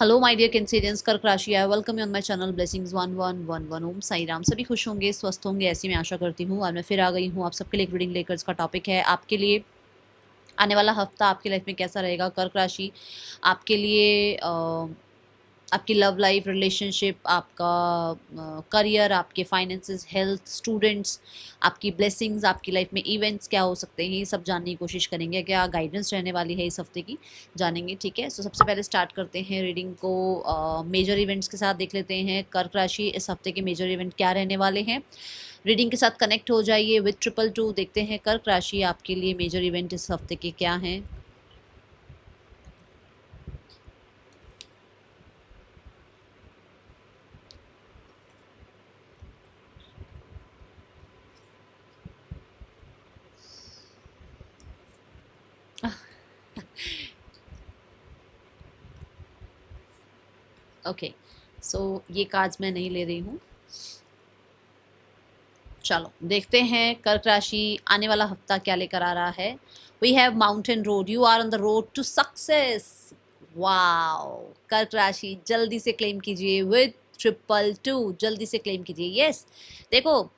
Hello my dear Cancerians, कर्क राशि है। Welcome you on my channel blessings 1111। ओम साई राम। सभी खुश होंगे, स्वस्थ होंगे, ऐसी मैं आशा करती हूँ। और मैं फिर आ गई हूँ आप सबके लिए एक रीडिंग लेकर। इसका टॉपिक है आपके लिए आने वाला हफ्ता आपकी लाइफ में कैसा रहेगा। कर्क राशि आपके लिए आपकी लव लाइफ, रिलेशनशिप, आपका करियर, आपके फाइनेंसेस, हेल्थ, स्टूडेंट्स, आपकी ब्लेसिंग्स, आपकी लाइफ में इवेंट्स क्या हो सकते हैं, ये सब जानने की कोशिश करेंगे। क्या गाइडेंस रहने वाली है इस हफ्ते की, जानेंगे। ठीक है, तो सबसे पहले स्टार्ट करते हैं रीडिंग को। मेजर इवेंट्स के साथ देख लेते हैं कर्क राशि इस हफ्ते के मेजर इवेंट क्या रहने वाले हैं। रीडिंग के साथ कनेक्ट हो जाइए विद 222। देखते हैं कर्क राशि आपके लिए मेजर इवेंट इस हफ्ते के क्या हैं। ओके, सो ये कार्ड्स मैं नहीं ले रही हूँ। चलो देखते हैं कर्क राशि आने वाला हफ्ता क्या लेकर आ रहा है। We have mountain road, you are on the road to success. Wow, कर्क राशि जल्दी से क्लेम कीजिए विद 222। जल्दी से क्लेम कीजिए। यस, देखो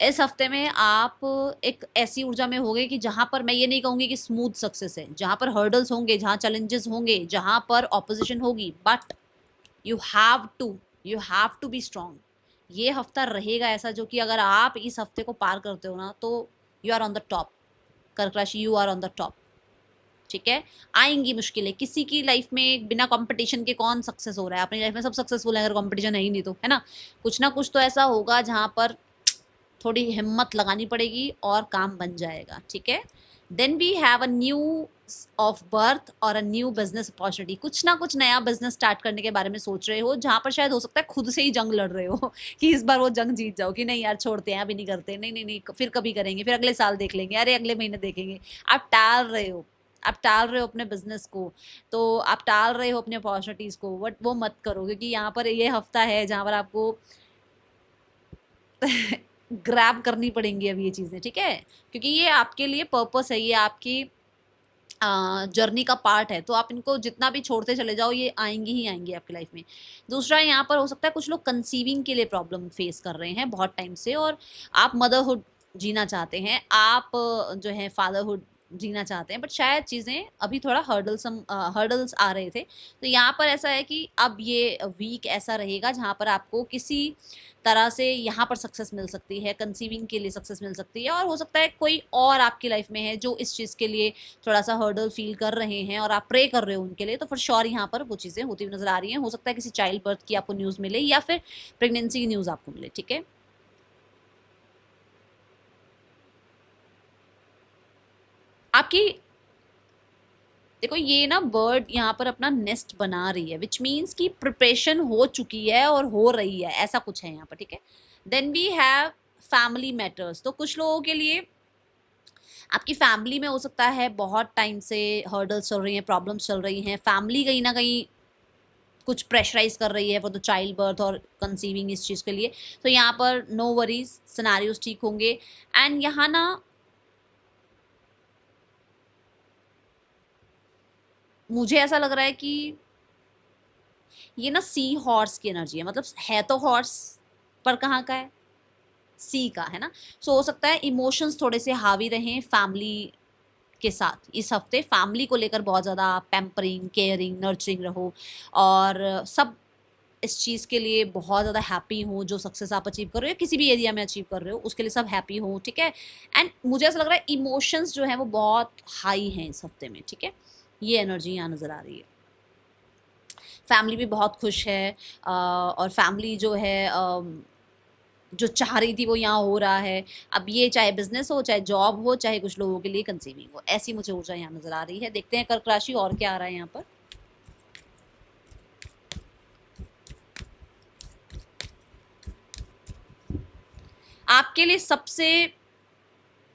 इस हफ्ते में आप एक ऐसी ऊर्जा में होंगे कि जहां पर मैं ये नहीं कहूंगी कि स्मूथ सक्सेस है, जहां पर हर्डल्स होंगे, जहां चैलेंजेस होंगे, जहां पर ऑपोजिशन होगी, but you have to you have to be strong. ये हफ्ता रहेगा ऐसा जो कि अगर आप इस हफ्ते को पार करते हो ना, तो you are on the top. कर्क राशि, you are on the top. ठीक है, आएंगी मुश्किलें किसी की लाइफ में। बिना कंपटीशन के कौन सक्सेस हो रहा है? अपनी लाइफ में सब सक्सेसफुल है, अगर कंपटीशन है ही नहीं तो, है ना। कुछ ना कुछ तो ऐसा होगा जहां पर थोड़ी हिम्मत लगानी पड़ेगी और काम बन जाएगा। ठीक है, then we have a new of birth और अ न्यू बिजनेस अपॉर्चुनिटी। कुछ ना कुछ नया बिजनेस स्टार्ट करने के बारे में सोच रहे हो, जहां पर शायद हो सकता है खुद से ही जंग लड़ रहे हो कि इस बार वो जंग जीत जाओ, कि नहीं यार छोड़ते हैं, अभी नहीं करते, नहीं नहीं नहीं, फिर कभी करेंगे, फिर अगले साल देख लेंगे, अरे अगले महीने देखेंगे। आप टाल रहे हो, आप टाल रहे हो अपने बिजनेस को, तो आप टाल रहे हो अपने अपॉर्चुनिटीज को। बट वो मत करो, क्योंकि यहाँ पर ये हफ्ता है जहां पर आपको ग्रैब करनी पड़ेंगी अब ये चीज़ें। ठीक है, क्योंकि ये आपके लिए पर्पस है, ये आपकी जर्नी का पार्ट है, तो आप इनको जितना भी छोड़ते चले जाओ, ये आएंगी ही आएंगी आपकी लाइफ में। दूसरा, यहाँ पर हो सकता है कुछ लोग कंसीविंग के लिए प्रॉब्लम फेस कर रहे हैं बहुत टाइम से, और आप मदरहुड जीना चाहते हैं, आप जो है फादरहुड जीना चाहते हैं, बट शायद चीज़ें अभी थोड़ा हर्डल्स आ रहे थे। तो यहाँ पर ऐसा है कि अब ये वीक ऐसा रहेगा जहाँ पर आपको किसी तरह से यहाँ पर सक्सेस मिल सकती है, कंसीविंग के लिए सक्सेस मिल सकती है, और हो सकता है कोई और आपकी लाइफ में है जो इस चीज़ के लिए थोड़ा सा हर्डल फील कर रहे हैं और आप प्रे कर रहे हो उनके लिए, तो फॉर श्योर यहाँ पर वो चीज़ें होती हुई नजर आ रही हैं। हो सकता है किसी चाइल्ड बर्थ की आपको न्यूज़ मिले या फिर प्रेगनेंसी की न्यूज़ आपको मिले। ठीक है, आपकी देखो ये ना बर्ड यहाँ पर अपना नेस्ट बना रही है, विच मीन्स की प्रिपरेशन हो चुकी है और हो रही है, ऐसा कुछ है यहाँ पर। ठीक है, then we have family matters. तो कुछ लोगों के लिए आपकी फैमिली में हो सकता है बहुत टाइम से हर्डल्स चल रही हैं, प्रॉब्लम्स चल रही हैं, फैमिली कहीं ना कहीं कुछ प्रेशराइज कर रही है फॉर द चाइल्ड बर्थ और कंसीविंग इस चीज़ के लिए। तो यहाँ पर नो वरीज, सिनारियोज ठीक होंगे। एंड यहाँ ना मुझे ऐसा लग रहा है कि ये ना सी हॉर्स की एनर्जी है, मतलब है तो हॉर्स पर कहाँ का है, सी का है ना। सो हो सकता है इमोशंस थोड़े से हावी रहें फैमिली के साथ। इस हफ्ते फैमिली को लेकर बहुत ज़्यादा पैम्परिंग, केयरिंग, नर्चरिंग रहो, और सब इस चीज़ के लिए बहुत ज़्यादा हैप्पी हो। जो सक्सेस आप अचीव कर रहे हो, किसी भी एरिया में अचीव कर रहे हो, उसके लिए सब हैप्पी हो। ठीक है, एंड मुझे ऐसा लग रहा है इमोशंस जो है वो बहुत हाई हैं इस हफ्ते में। ठीक है, ये एनर्जी यहाँ नज़र आ रही है। फैमिली भी बहुत खुश है, और फैमिली जो है जो चाह रही थी वो यहाँ हो रहा है। अब ये चाहे बिजनेस हो, चाहे जॉब हो, चाहे कुछ लोगों के लिए कंसीविंग हो, ऐसी मुझे ऊर्जा यहाँ नजर आ रही है। देखते हैं कर्क राशि और क्या आ रहा है यहाँ पर। आपके लिए सबसे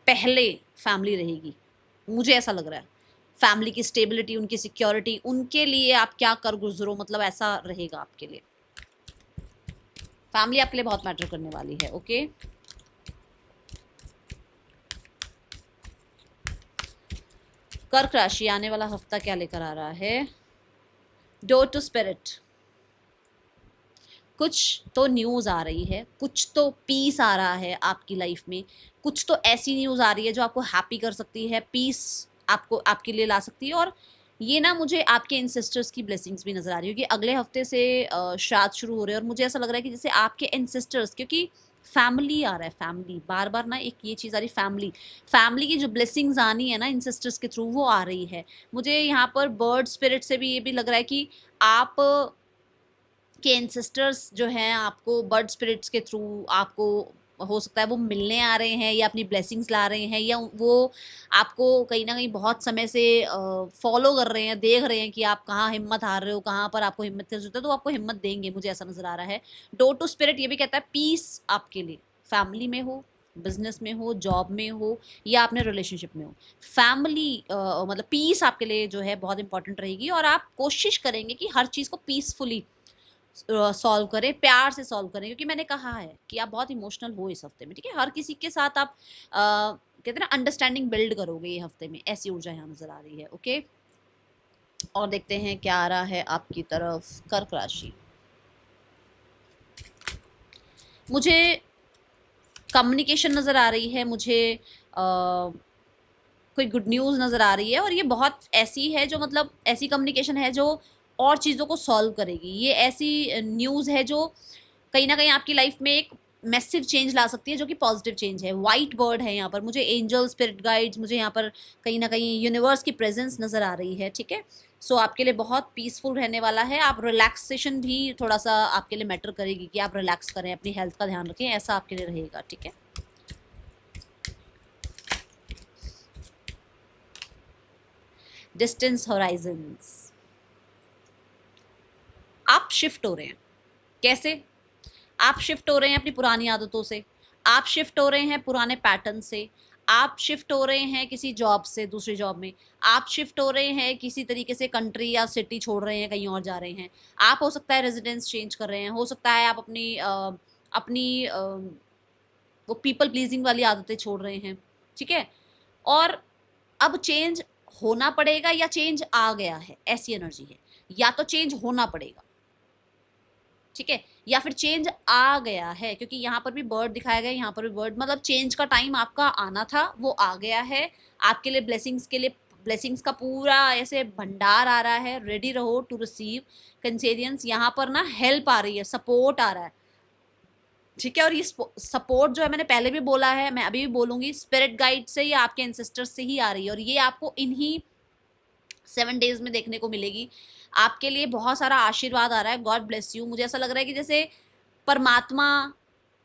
पहले फैमिली रहेगी, मुझे ऐसा लग रहा है। फैमिली की स्टेबिलिटी, उनकी सिक्योरिटी, उनके लिए आप क्या कर गुजरो, मतलब ऐसा रहेगा आपके लिए। फैमिली आपके लिए बहुत मैटर करने वाली है। ओके, कर्क राशि आने वाला हफ्ता क्या लेकर आ रहा है। डोर टू स्पिरिट, कुछ तो न्यूज़ आ रही है, कुछ तो पीस आ रहा है आपकी लाइफ में, कुछ तो ऐसी न्यूज़ आ रही है जो आपको हैप्पी कर सकती है, पीस आपको आपके लिए ला सकती है। और ये ना मुझे आपके एंसेस्टर्स की ब्लेसिंग्स भी नज़र आ रही है, क्योंकि अगले हफ्ते से श्राद्ध शुरू हो रहे हैं और मुझे ऐसा लग रहा है कि जैसे आपके एंसेस्टर्स, क्योंकि फैमिली आ रहा है, फैमिली बार बार ना एक ये चीज़ आ रही, फैमिली फैमिली की जो ब्लेसिंग्स आनी है ना इंसेस्टर्स के थ्रू, वो आ रही है। मुझे यहाँ पर बर्ड स्पिरिट से भी ये भी लग रहा है कि आप के एंसेस्टर्स जो हैं आपको बर्ड स्पिरिट्स के थ्रू आपको हो सकता है वो मिलने आ रहे हैं या अपनी ब्लेसिंग्स ला रहे हैं, या वो आपको कहीं ना कहीं बहुत समय से फॉलो कर रहे हैं, देख रहे हैं कि आप कहाँ हिम्मत हार रहे हो, कहाँ पर आपको हिम्मत की जरूरत है, तो आपको हिम्मत देंगे, मुझे ऐसा नजर आ रहा है। डोर टू स्पिरिट ये भी कहता है पीस आपके लिए, फैमिली में हो, बिजनेस में हो, जॉब में हो, या अपने रिलेशनशिप में हो, फैमिली मतलब पीस आपके लिए जो है बहुत इंपॉर्टेंट रहेगी। और आप कोशिश करेंगे कि हर चीज़ को पीसफुली सॉल्व करें, प्यार से सॉल्व करें, क्योंकि मैंने कहा है कि आप बहुत इमोशनल हो इस हफ्ते में, ठीक है। हर किसी के साथ आप कहते हैं ना अंडरस्टैंडिंग बिल्ड करोगे ये हफ्ते में, ऐसी ऊर्जा यहाँ नजर आ रही है। ओके, और देखते हैं क्या आ रहा है आपकी तरफ। कर्क राशि, मुझे कम्युनिकेशन नज़र आ रही है, मुझे कोई गुड न्यूज़ नज़र आ रही है, और ये बहुत ऐसी है जो मतलब ऐसी कम्युनिकेशन है जो और चीज़ों को सॉल्व करेगी। ये ऐसी न्यूज़ है जो कहीं ना कहीं आपकी लाइफ में एक मैसिव चेंज ला सकती है, जो कि पॉजिटिव चेंज है। वाइट बर्ड है यहाँ पर, मुझे एंजल स्पिरिट गाइड्स, मुझे यहाँ पर कहीं ना कहीं यूनिवर्स की प्रेजेंस नज़र आ रही है, ठीक है। सो आपके लिए बहुत पीसफुल रहने वाला है। आप रिलैक्सेशन भी थोड़ा सा आपके लिए मैटर करेगी, कि आप रिलैक्स करें, अपनी हेल्थ का ध्यान रखें, ऐसा आपके लिए रहेगा, ठीक है। डिस्टेंस होराइजन्स, आप शिफ्ट हो रहे हैं। कैसे? आप शिफ्ट हो रहे हैं अपनी पुरानी आदतों से, आप शिफ्ट हो रहे हैं पुराने पैटर्न से, आप शिफ्ट हो रहे हैं किसी जॉब से दूसरी जॉब में, आप शिफ्ट हो रहे हैं किसी तरीके से कंट्री या सिटी छोड़ रहे हैं, कहीं और जा रहे हैं। आप हो सकता है रेजिडेंस चेंज कर रहे हैं, हो सकता है आप अपनी वो पीपल प्लीजिंग वाली आदतें छोड़ रहे हैं, ठीक है। और अब चेंज होना पड़ेगा या चेंज आ गया है, ऐसी एनर्जी है। या तो चेंज होना पड़ेगा, ठीक है, या फिर चेंज आ गया है, क्योंकि यहाँ पर भी बर्ड दिखाया गया, यहाँ पर भी बर्ड, मतलब चेंज का टाइम आपका आना था, वो आ गया है। आपके लिए ब्लेसिंग्स के लिए ब्लेसिंग्स का पूरा ऐसे भंडार आ रहा है, रेडी रहो टू रिसीव कंसेरियंस। यहाँ पर ना हेल्प आ रही है, सपोर्ट आ रहा है, ठीक है। और ये सपोर्ट जो है, मैंने पहले भी बोला है, मैं अभी भी बोलूंगी, स्पिरिट गाइड से या आपके एंसेस्टर्स से ही आ रही है, और ये आपको इन्हीं 7 डेज में देखने को मिलेगी। आपके लिए बहुत सारा आशीर्वाद आ रहा है, गॉड ब्लेस यू। मुझे ऐसा लग रहा है कि जैसे परमात्मा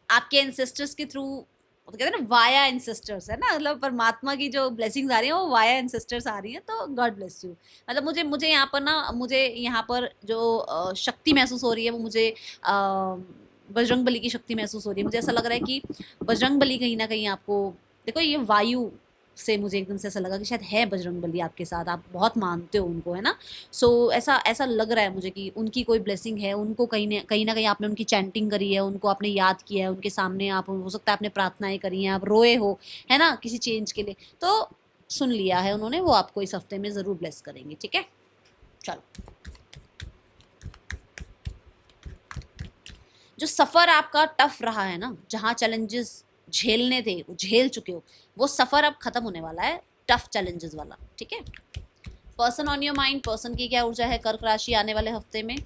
आपके एंसेस्टर्स के थ्रू, तो कहते हैं ना वाया एंसेस्टर्स, है ना, मतलब परमात्मा की जो ब्लेसिंग्स आ रही है वो वाया एंसेस्टर्स आ रही है, तो गॉड ब्लेस यू। मतलब मुझे मुझे यहाँ पर ना, मुझे यहाँ पर जो शक्ति महसूस हो रही है, वो मुझे बजरंग बली की शक्ति महसूस हो रही है। मुझे ऐसा लग रहा है कि बजरंग बली कहीं ना कहीं आपको, देखो ये वायु से मुझे एकदम से ऐसा लगा कि शायद है बजरंग बली आपके साथ, आप बहुत मानते हो उनको, है ना। सो ऐसा ऐसा लग रहा है मुझे कि उनकी कोई ब्लेसिंग है, उनको कहीं ना कहीं आपने उनकी चैंटिंग करी है, उनको आपने याद किया है, उनके सामने आप, हो सकता है आपने प्रार्थनाएं करी हैं, आप रोए हो, है ना, किसी चेंज के लिए, तो सुन लिया है उन्होंने, वो आपको इस हफ्ते में ज़रूर ब्लेस करेंगे, ठीक है। चलो, जो सफ़र आपका टफ रहा है ना, जहाँ चैलेंजेस झेलने थे वो झेल चुके हो, वो सफ़र अब खत्म होने वाला है, टफ चैलेंजेस वाला, ठीक है। Person on your mind, person की क्या ऊर्जा है कर्क राशि आने वाले हफ्ते में?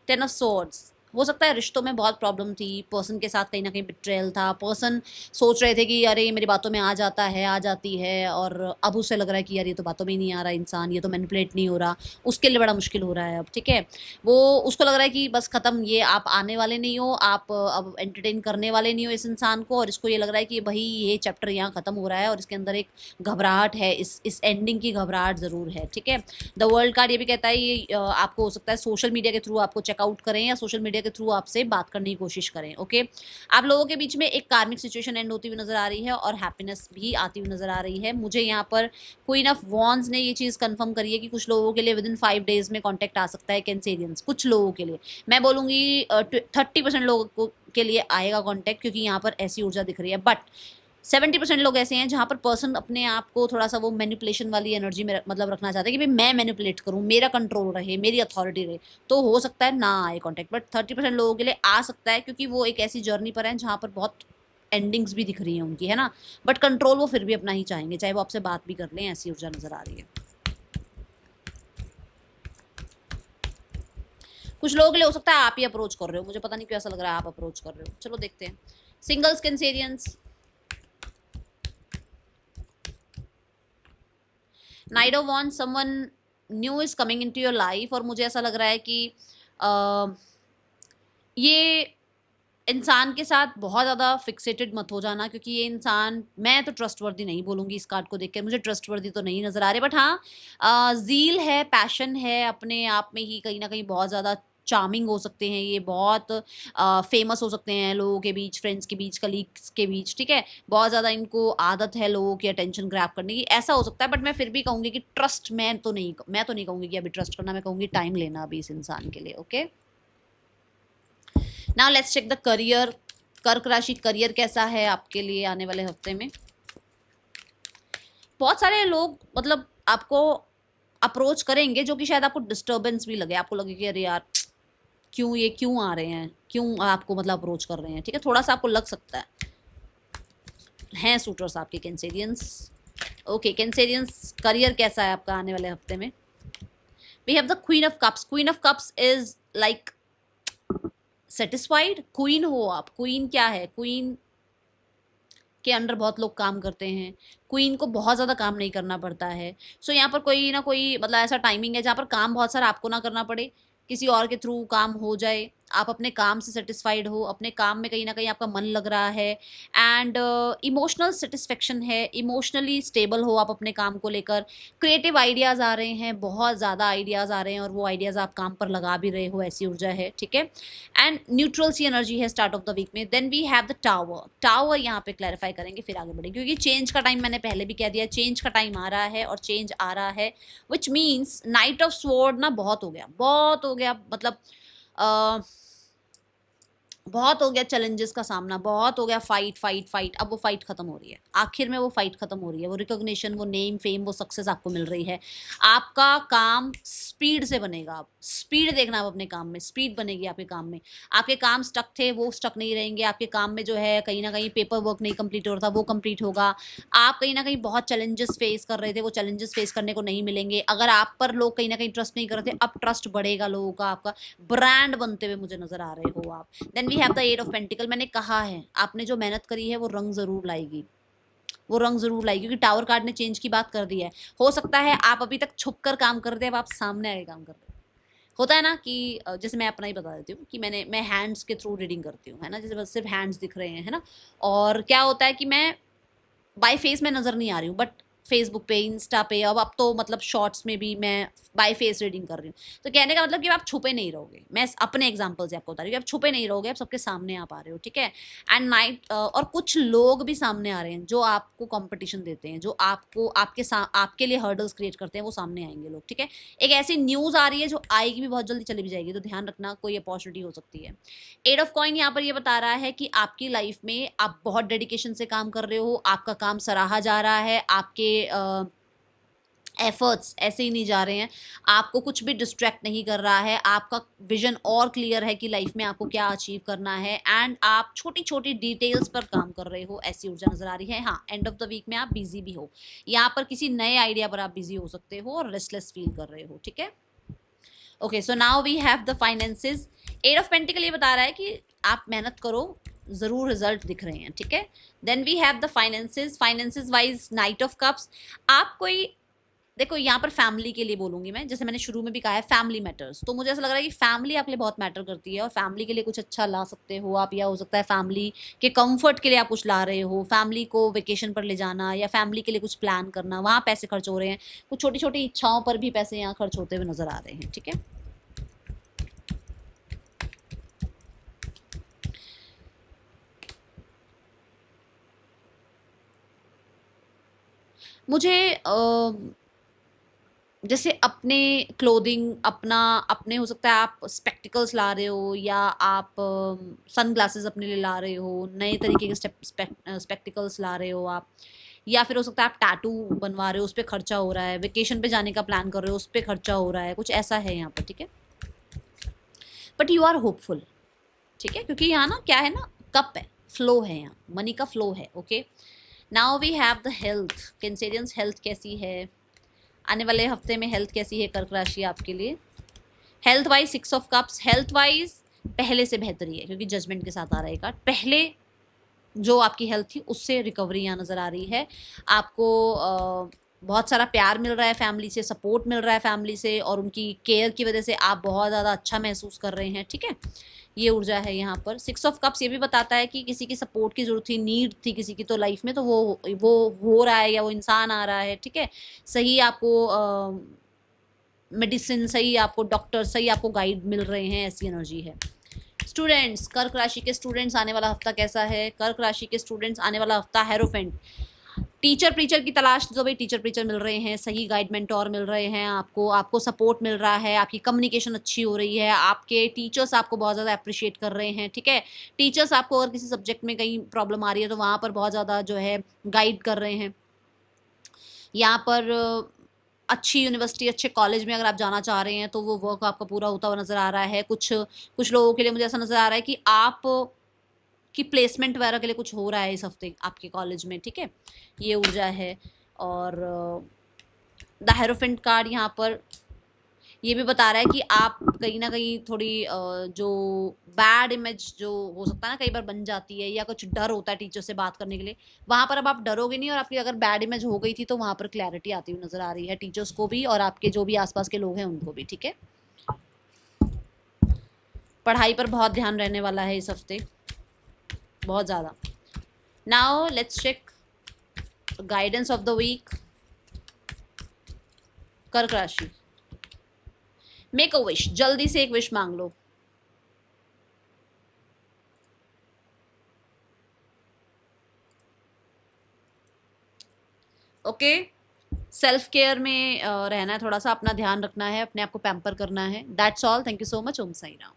10 ऑफ सोर्ड्स, हो सकता है रिश्तों में बहुत प्रॉब्लम थी, पर्सन के साथ कहीं ना कहीं बिट्रेयल था, पर्सन सोच रहे थे कि अरे ये मेरी बातों में आ जाता है, आ जाती है, और अब उसे लग रहा है कि यार ये तो बातों में ही नहीं आ रहा इंसान, ये तो मैनिपुलेट नहीं हो रहा, उसके लिए बड़ा मुश्किल हो रहा है अब, ठीक है। वो उसको लग रहा है कि बस ख़त्म, ये आप आने वाले नहीं हो, आप अब एंटरटेन करने वाले नहीं हो इस इंसान को, और इसको ये लग रहा है कि भाई ये चैप्टर यहाँ ख़त्म हो रहा है, और इसके अंदर एक घबराहट है, इस एंडिंग की घबराहट ज़रूर है, ठीक है। द वर्ल्ड कार्ड ये भी कहता है, ये आपको हो सकता है सोशल मीडिया के थ्रू आपको चेकआउट करें, या सोशल मीडिया के थ्रू आपसे बात करने की कोशिश करें, ओके। आप लोगों के बीच में एक कार्मिक सिचुएशन एंड होती हुई नजर आ रही है, और हैप्पीनेस भी आती हुई नजर आ रही है। मुझे यहाँ पर क्वीन ऑफ वॉन्ड्स ने ये चीज़ कंफर्म करी है कि कुछ लोगों के लिए विद इन 5 डेज में कॉन्टेक्ट आ सकता है, कैंसेरियंस, कुछ लोगों के लिए, मैं बोलूँगी 30% लोगों के लिए आएगा कॉन्टेक्ट, क्योंकि यहाँ पर ऐसी ऊर्जा दिख रही है। बट 70% लोग ऐसे हैं जहाँ पर पर्सन अपने आप को थोड़ा सा वो मैनिपुलेशन वाली एनर्जी में मतलब रखना चाहते हैं कि भाई मैं मैनिपुलेट करूँ, मेरा कंट्रोल रहे, मेरी अथॉरिटी रहे, तो हो सकता है ना आए कॉन्टेक्ट, बट 30% लोगों के लिए आ सकता है क्योंकि वो एक ऐसी जर्नी पर है जहाँ पर बहुत एंडिंग्स भी दिख रही हैं उनकी, है ना, बट कंट्रोल वो फिर भी अपना ही चाहेंगे, चाहे वो आपसे बात भी कर लें, ऐसी ऊर्जा नजर आ रही है। कुछ लोगों के लिए हो सकता है आप ही अप्रोच कर रहे हो, मुझे पता नहीं क्यों ऐसा लग रहा है आप अप्रोच कर रहे हो, चलो देखते हैं। Singles Cancerians, night of wands, someone new is coming into your life, और मुझे ऐसा लग रहा है कि ये इंसान के साथ बहुत ज़्यादा फिक्सेटेड मत हो जाना, क्योंकि ये इंसान, मैं तो ट्रस्टवर्दी नहीं बोलूँगी इस कार्ड को देख कर, मुझे ट्रस्टवर्दी तो नहीं नज़र आ रहे, बट हाँ ज़ील है, पैशन है, अपने आप में ही कहीं ना कहीं बहुत ज़्यादा चार्मिंग हो सकते हैं ये, बहुत फेमस हो सकते हैं लोगों के बीच, फ्रेंड्स के बीच, कलीग्स के बीच, ठीक है, बहुत ज़्यादा इनको आदत है लोगों की अटेंशन ग्रैब करने की, ऐसा हो सकता है, बट मैं फिर भी कहूँगी कि ट्रस्ट, मैं तो नहीं कहूँगी कि अभी ट्रस्ट करना, मैं कहूँगी टाइम लेना अभी इस इंसान के लिए। Okay, now let's check the career. कर्क राशि, करियर कैसा है आपके लिए आने वाले हफ्ते में? बहुत सारे लोग मतलब आपको अप्रोच करेंगे जो कि शायद आपको डिस्टर्बेंस भी लगे, आपको लगे कि अरे यार क्यों आ रहे हैं, क्यों आपको मतलब अप्रोच कर रहे हैं, ठीक है, थोड़ा सा आपको लग सकता है सूटर्स आपके कैंसेरियंस। ओके कैंसेरियंस, करियर कैसा है आपका आने वाले हफ्ते में? We have the queen of cups. Queen of cups is like satisfied, queen हो आप। क्वीन क्या है? क्वीन के अंडर बहुत लोग काम करते हैं, क्वीन को बहुत ज़्यादा काम नहीं करना पड़ता है। सो यहाँ पर कोई ना कोई मतलब ऐसा टाइमिंग है जहाँ पर काम बहुत सारा आपको ना करना पड़े, किसी और के थ्रू काम हो जाए, आप अपने काम से सेटिस्फाइड हो, अपने काम में कहीं ना कहीं आपका मन लग रहा है, एंड इमोशनल सेटिस्फेक्शन है, इमोशनली स्टेबल हो आप अपने काम को लेकर, क्रिएटिव आइडियाज़ आ रहे हैं, बहुत ज़्यादा आइडियाज़ आ रहे हैं और वो आइडियाज़ आप काम पर लगा भी रहे हो, ऐसी ऊर्जा है, ठीक है, एंड न्यूट्रल सी एनर्जी है स्टार्ट ऑफ द वीक में। Then we have the tower. Tower यहाँ पे क्लैरिफाई करेंगे फिर आगे बढ़ेंगे, क्योंकि चेंज का टाइम मैंने पहले भी कह दिया, चेंज का टाइम आ रहा है और चेंज आ रहा है, which means night of sword ना बहुत हो गया, बहुत हो गया, मतलब बहुत हो गया चैलेंजेस का सामना, बहुत हो गया फाइट फाइट फाइट, अब वो फाइट खत्म हो रही है, आखिर में वो फाइट खत्म हो रही है, वो रिकॉग्निशन, वो नेम, फेम, वो सक्सेस आपको मिल रही है। आपका काम स्पीड से बनेगा, आप स्पीड देखना, आप अपने काम में स्पीड बनेगी आपके काम में, आपके काम स्टक थे वो स्टक नहीं रहेंगे, आपके काम में जो है कहीं ना कहीं पेपर वर्क नहीं कंप्लीट हो रहा था वो कंप्लीट होगा, आप कहीं ना कहीं बहुत चैलेंजेस फेस कर रहे थे, वो चैलेंजेस फेस करने को नहीं मिलेंगे, अगर आप पर लोग कहीं ना कहीं ट्रस्ट नहीं कर रहे थे, अब ट्रस्ट बढ़ेगा लोगों का, आपका ब्रांड बनते हुए मुझे नजर आ रहे हो आप। Then we have the eight of pentacle. मैंने कहा है आपने जो मेहनत करी है वो रंग जरूर लाएगी, वो रंग जरूर लाएगी, क्योंकि टावर कार्ड ने चेंज की बात कर दी है। हो सकता है आप अभी तक छुप कर काम कर रहे हैं, अब आप सामने आके काम कर रहे हो। होता है ना कि जैसे मैं अपना ही बता देती हूँ कि मैं हैंड्स के थ्रू रीडिंग करती हूँ, है ना, जैसे बस सिर्फ हैंड्स दिख रहे हैं, है ना, और क्या होता है कि मैं बाय फेस में नज़र नहीं आ रही हूँ, बट फेसबुक पे, इंस्टा पे, अब तो मतलब शॉर्ट्स में भी मैं बाय फेस रीडिंग कर रही हूँ। तो कहने का मतलब कि आप छुपे नहीं रहोगे, मैं अपने एग्जांपल से आपको बता रही हूँ, आप छुपे नहीं रहोगे, आप सबके सामने आप आ रहे हो, ठीक है। एंड नाइट और कुछ लोग भी सामने आ रहे हैं जो आपको कंपटीशन देते हैं, जो आपको आपके लिए हर्डल्स क्रिएट करते हैं, वो सामने आएंगे लोग, ठीक है। एक ऐसी न्यूज़ आ रही है जो आएगी भी बहुत जल्दी, चली भी जाएगी, तो ध्यान रखना, कोई अपॉर्चुनिटी हो सकती है। एट ऑफ कॉइन यहाँ पर ये बता रहा है कि आपकी लाइफ में आप बहुत डेडिकेशन से काम कर रहे हो, आपका काम सराहा जा रहा है, आपके एफर्ट्स ऐसे ही नहीं जा रहे हैं, आपको कुछ भी डिस्ट्रैक्ट नहीं कर रहा है, आपका विजन और क्लियर है कि लाइफ में आपको क्या अचीव करना है, एंड आप छोटी छोटी डिटेल्स पर काम कर रहे हो, ऐसी ऊर्जा नजर आ रही है। हाँ, एंड ऑफ द वीक में आप बिजी भी हो, यहाँ पर किसी नए आइडिया पर आप बिजी हो सकते हो और रेस्टलेस फील कर रहे हो, ठीक है। Okay, so now we have the finances. Eight of pentacle ये बता रहा है कि आप मेहनत करो, जरूर रिजल्ट दिख रहे हैं, ठीक है। Then we have the finances. Finances wise knight of cups. आप कोई, देखो यहाँ पर फैमिली के लिए बोलूंगी मैं, जैसे मैंने शुरू में भी कहा है फैमिली मैटर्स, तो मुझे ऐसा लग रहा है कि फैमिली आपके लिए बहुत मैटर करती है और फैमिली के लिए कुछ अच्छा ला सकते हो आप, या हो सकता है फैमिली के कंफर्ट के लिए आप कुछ ला रहे हो, फैमिली को वेकेशन पर ले जाना या फैमिली के लिए कुछ प्लान करना, वहाँ पैसे खर्च हो रहे हैं, कुछ छोटी छोटी इच्छाओं पर भी पैसे यहाँ खर्च होते हुए नजर आ रहे हैं, ठीक है। मुझे जैसे अपने क्लोथिंग, अपना अपने हो सकता है आप स्पेक्टिकल्स ला रहे हो, या आप सन ग्लासेस अपने लिए ला रहे हो, नए तरीके के स्पेक्टिकल्स ला रहे हो आप, या फिर हो सकता है आप टैटू बनवा रहे हो, उस पर खर्चा हो रहा है, वेकेशन पे जाने का प्लान कर रहे हो, उस पर खर्चा हो रहा है, कुछ ऐसा है यहाँ पर, ठीक है। बट यू आर होपफुल, ठीक है, क्योंकि यहाँ ना क्या है ना, कप है, फ्लो है, यहाँ मनी का फ्लो है। Okay, now we have the health. Cancerians health कैसी है आने वाले हफ्ते में, हेल्थ कैसी है कर्क राशि आपके लिए? Health wise 6 of cups, health wise पहले से बेहतरी है, क्योंकि जजमेंट के साथ आ रहा है कार्ड। पहले जो आपकी हेल्थ थी उससे रिकवरी यहाँ नज़र आ रही है आपको। बहुत सारा प्यार मिल रहा है फैमिली से, सपोर्ट मिल रहा है फैमिली से, और उनकी केयर की वजह से आप बहुत ज़्यादा अच्छा महसूस कर रहे हैं, ठीक है। ये ऊर्जा है यहाँ पर। 6 ऑफ कप्स ये भी बताता है कि किसी की सपोर्ट की जरूरत थी, नीड थी किसी की तो लाइफ में, तो वो हो रहा है, या वो इंसान आ रहा है, ठीक है। सही आपको मेडिसिन, सही आपको डॉक्टर, सही आपको गाइड मिल रहे हैं, ऐसी एनर्जी है। स्टूडेंट्स, कर्क राशि के स्टूडेंट्स आने वाला हफ्ता कैसा है? कर्क राशि के स्टूडेंट्स आने वाला हफ्ता हेरोफेंट, टीचर प्रीचर की तलाश, जो भाई टीचर प्रीचर मिल रहे हैं, सही गाइड मेंटोर मिल रहे हैं आपको, आपको सपोर्ट मिल रहा है, आपकी कम्युनिकेशन अच्छी हो रही है, आपके टीचर्स आपको बहुत ज़्यादा अप्रिशिएट कर रहे हैं, ठीक है। टीचर्स आपको अगर किसी सब्जेक्ट में कहीं प्रॉब्लम आ रही है तो वहाँ पर बहुत ज़्यादा जो है गाइड कर रहे हैं। यहाँ पर अच्छी यूनिवर्सिटी, अच्छे कॉलेज में अगर आप जाना चाह रहे हैं तो वो वर्क आपका पूरा होता हुआ नज़र आ रहा है। कुछ लोगों के लिए मुझे ऐसा नज़र आ रहा है कि आप की प्लेसमेंट वगैरह के लिए कुछ हो रहा है इस हफ्ते आपके कॉलेज में, ठीक है। ये ऊर्जा है। और द हेरोफेंट कार्ड यहाँ पर ये भी बता रहा है कि आप कहीं ना कहीं थोड़ी जो बैड इमेज जो हो सकता है ना कई बार बन जाती है, या कुछ डर होता है टीचर से बात करने के लिए, वहाँ पर अब आप डरोगे नहीं, और आपकी अगर बैड इमेज हो गई थी तो वहाँ पर क्लैरिटी आती हुई नजर आ रही है टीचर्स को भी, और आपके जो भी आसपास के लोग हैं उनको भी, ठीक है। पढ़ाई पर बहुत ध्यान रहने वाला है इस हफ्ते, बहुत ज़्यादा। Now let's check guidance of the week. कर्क राशि, मेक अ विश, जल्दी से एक विश मांग लो। ओके, सेल्फ केयर में रहना है, थोड़ा सा अपना ध्यान रखना है, अपने आप को पैम्पर करना है। That's all, thank you so much. Om Sai Ram.